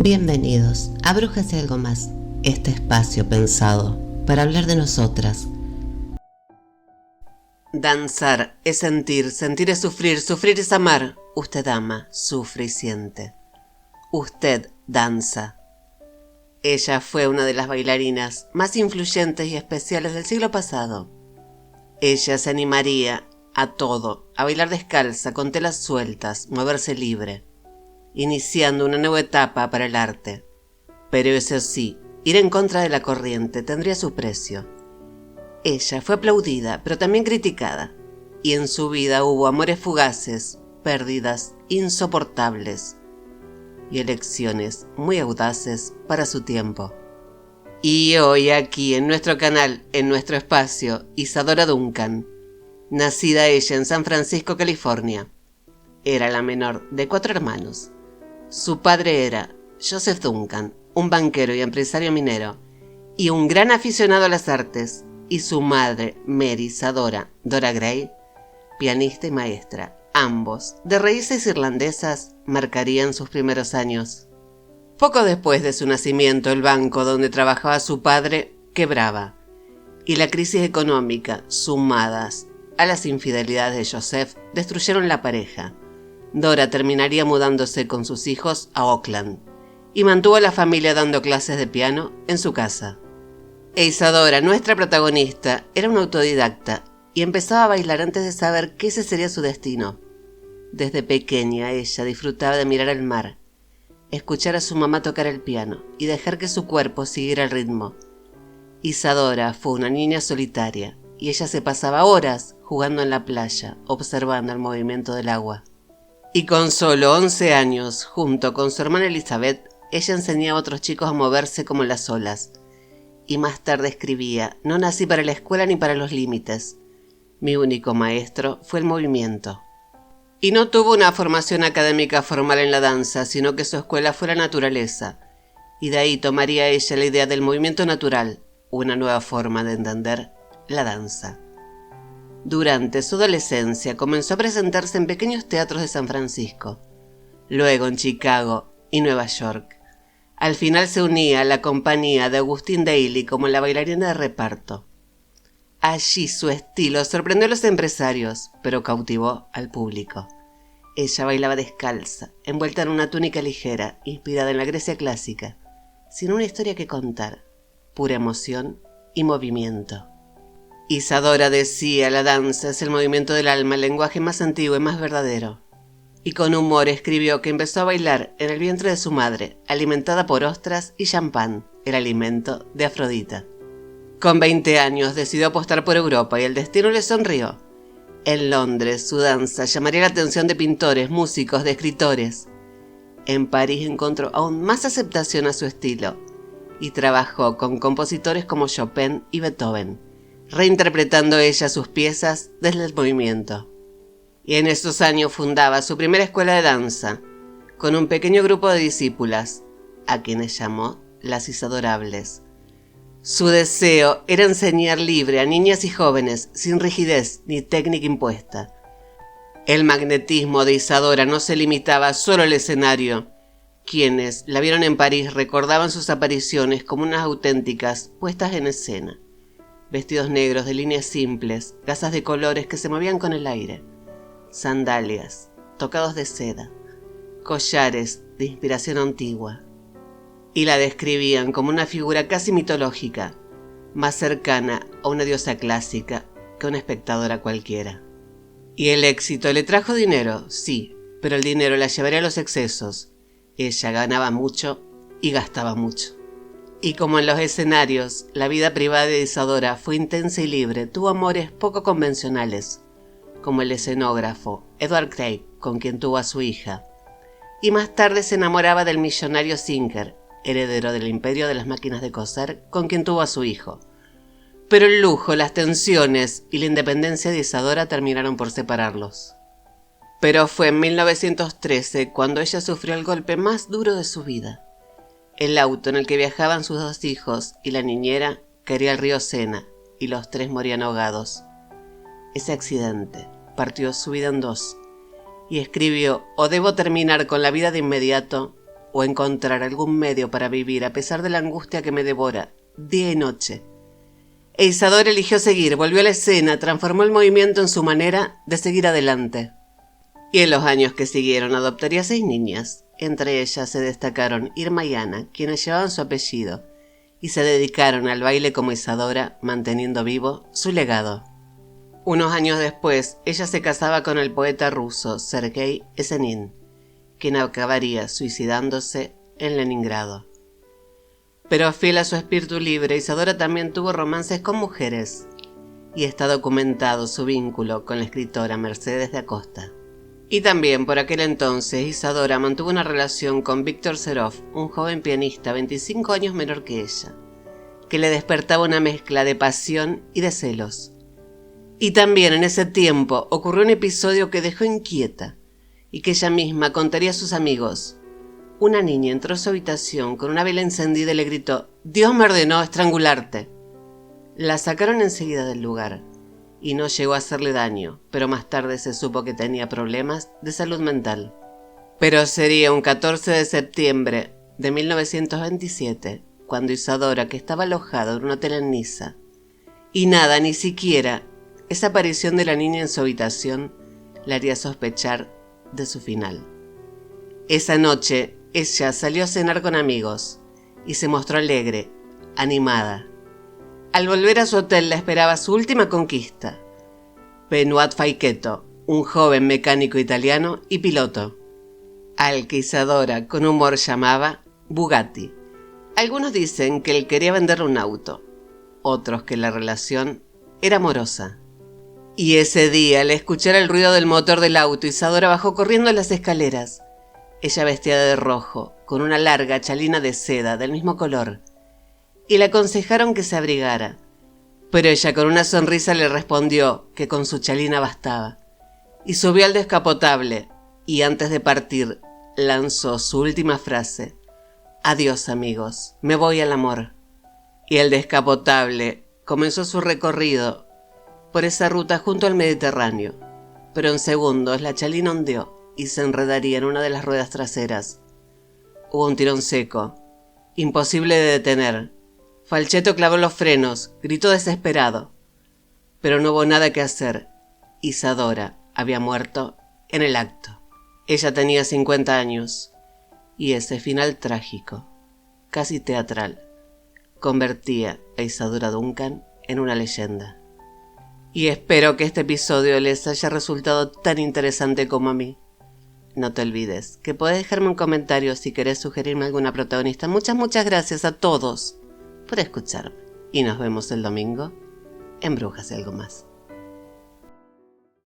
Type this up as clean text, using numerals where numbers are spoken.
Bienvenidos a Brujas y algo más, este espacio pensado para hablar de nosotras. Danzar es sentir, sentir es sufrir, sufrir es amar. Usted ama, sufre y siente. Usted danza. Ella fue una de las bailarinas más influyentes y especiales del siglo pasado. Ella se animaría a todo, a bailar descalza, con telas sueltas, moverse libre, iniciando una nueva etapa para el arte. Pero eso sí, ir en contra de la corriente tendría su precio. Ella fue aplaudida, pero también criticada, y en su vida hubo amores fugaces, pérdidas insoportables y elecciones muy audaces para su tiempo. Y hoy aquí en nuestro canal, en nuestro espacio, Isadora Duncan, nacida ella en San Francisco, California. Era la menor de 4 hermanos. Su padre era Joseph Duncan, un banquero y empresario minero, y un gran aficionado a las artes, y su madre, Mary Isadora Dora Gray, pianista y maestra. Ambos, de raíces irlandesas, marcarían sus primeros años. Poco después de su nacimiento, el banco donde trabajaba su padre quebraba, y la crisis económica, sumadas a las infidelidades de Joseph, destruyeron la pareja. Dora terminaría mudándose con sus hijos a Oakland, y mantuvo a la familia dando clases de piano en su casa. Isadora, nuestra protagonista, era una autodidacta, y empezaba a bailar antes de saber que ese sería su destino. Desde pequeña ella disfrutaba de mirar el mar, escuchar a su mamá tocar el piano y dejar que su cuerpo siguiera el ritmo. Isadora fue una niña solitaria y ella se pasaba horas jugando en la playa, observando el movimiento del agua. Y con solo 11 años, junto con su hermana Elizabeth, ella enseñaba a otros chicos a moverse como las olas. Y más tarde escribía: no nací para la escuela ni para los límites. Mi único maestro fue el movimiento. Y no tuvo una formación académica formal en la danza, sino que su escuela fue la naturaleza. Y de ahí tomaría ella la idea del movimiento natural, una nueva forma de entender la danza. Durante su adolescencia comenzó a presentarse en pequeños teatros de San Francisco, luego en Chicago y Nueva York. Al final se unía a la compañía de Augustine Daly como la bailarina de reparto. Allí su estilo sorprendió a los empresarios, pero cautivó al público. Ella bailaba descalza, envuelta en una túnica ligera, inspirada en la Grecia clásica, sin una historia que contar, pura emoción y movimiento. Isadora decía: la danza es el movimiento del alma, el lenguaje más antiguo y más verdadero. Y con humor escribió que empezó a bailar en el vientre de su madre, alimentada por ostras y champán, el alimento de Afrodita. Con 20 años decidió apostar por Europa y el destino le sonrió. En Londres su danza llamaría la atención de pintores, músicos, de escritores. En París encontró aún más aceptación a su estilo y trabajó con compositores como Chopin y Beethoven, reinterpretando ella sus piezas desde el movimiento. Y en esos años fundaba su primera escuela de danza, con un pequeño grupo de discípulas, a quienes llamó las Isadorables. Su deseo era enseñar libre a niñas y jóvenes, sin rigidez ni técnica impuesta. El magnetismo de Isadora no se limitaba solo al escenario. Quienes la vieron en París recordaban sus apariciones como unas auténticas puestas en escena. Vestidos negros de líneas simples, gasas de colores que se movían con el aire, sandalias, tocados de seda, collares de inspiración antigua. Y la describían como una figura casi mitológica, más cercana a una diosa clásica que a una espectadora cualquiera. Y el éxito le trajo dinero, sí, pero el dinero la llevaría a los excesos. Ella ganaba mucho y gastaba mucho. Y como en los escenarios, la vida privada de Isadora fue intensa y libre, tuvo amores poco convencionales, como el escenógrafo Edward Craig, con quien tuvo a su hija. Y más tarde se enamoraba del millonario Singer, heredero del imperio de las máquinas de coser, con quien tuvo a su hijo. Pero el lujo, las tensiones y la independencia de Isadora terminaron por separarlos. Pero fue en 1913 cuando ella sufrió el golpe más duro de su vida. El auto en el que viajaban sus 2 hijos y la niñera caería al río Sena y los 3 morían ahogados. Ese accidente partió su vida en 2 y escribió: o debo terminar con la vida de inmediato o encontrar algún medio para vivir a pesar de la angustia que me devora, día y noche. E Isadora eligió seguir, volvió a la escena, transformó el movimiento en su manera de seguir adelante. Y en los años que siguieron adoptaría 6 niñas. Entre ellas se destacaron Irma y Ana, quienes llevaban su apellido, y se dedicaron al baile como Isadora, manteniendo vivo su legado. Unos años después, ella se casaba con el poeta ruso Sergei Esenin, quien acabaría suicidándose en Leningrado. Pero fiel a su espíritu libre, Isadora también tuvo romances con mujeres, y está documentado su vínculo con la escritora Mercedes de Acosta. Y también por aquel entonces Isadora mantuvo una relación con Víctor Serov, un joven pianista 25 años menor que ella, que le despertaba una mezcla de pasión y de celos. Y también en ese tiempo ocurrió un episodio que dejó inquieta y que ella misma contaría a sus amigos. Una niña entró a su habitación con una vela encendida y le gritó: «Dios me ordenó estrangularte». La sacaron enseguida del lugar y no llegó a hacerle daño, pero más tarde se supo que tenía problemas de salud mental. Pero sería un 14 de septiembre de 1927 cuando Isadora, que estaba alojada en un hotel en Niza, y nada, ni siquiera esa aparición de la niña en su habitación, la haría sospechar de su final. Esa noche ella salió a cenar con amigos y se mostró alegre, animada. Al volver a su hotel la esperaba su última conquista, Benoît Faichetto, un joven mecánico italiano y piloto, al que Isadora con humor llamaba Bugatti. Algunos dicen que él quería venderle un auto, otros que la relación era amorosa. Y ese día, al escuchar el ruido del motor del auto, Isadora bajó corriendo las escaleras. Ella vestida de rojo, con una larga chalina de seda del mismo color, y le aconsejaron que se abrigara. Pero ella con una sonrisa le respondió que con su chalina bastaba, y subió al descapotable, y antes de partir lanzó su última frase: «Adiós, amigos, me voy al amor». Y el descapotable comenzó su recorrido por esa ruta junto al Mediterráneo, pero en segundos la chalina ondeó y se enredaría en una de las ruedas traseras. Hubo un tirón seco, imposible de detener. Falchetto clavó los frenos, gritó desesperado, pero no hubo nada que hacer. Isadora había muerto en el acto. Ella tenía 50 años, y ese final trágico, casi teatral, convertía a Isadora Duncan en una leyenda. Y espero que este episodio les haya resultado tan interesante como a mí. No te olvides que podés dejarme un comentario si querés sugerirme alguna protagonista. Muchas gracias a todos por escucharme. Y nos vemos el domingo en Brujas y algo más.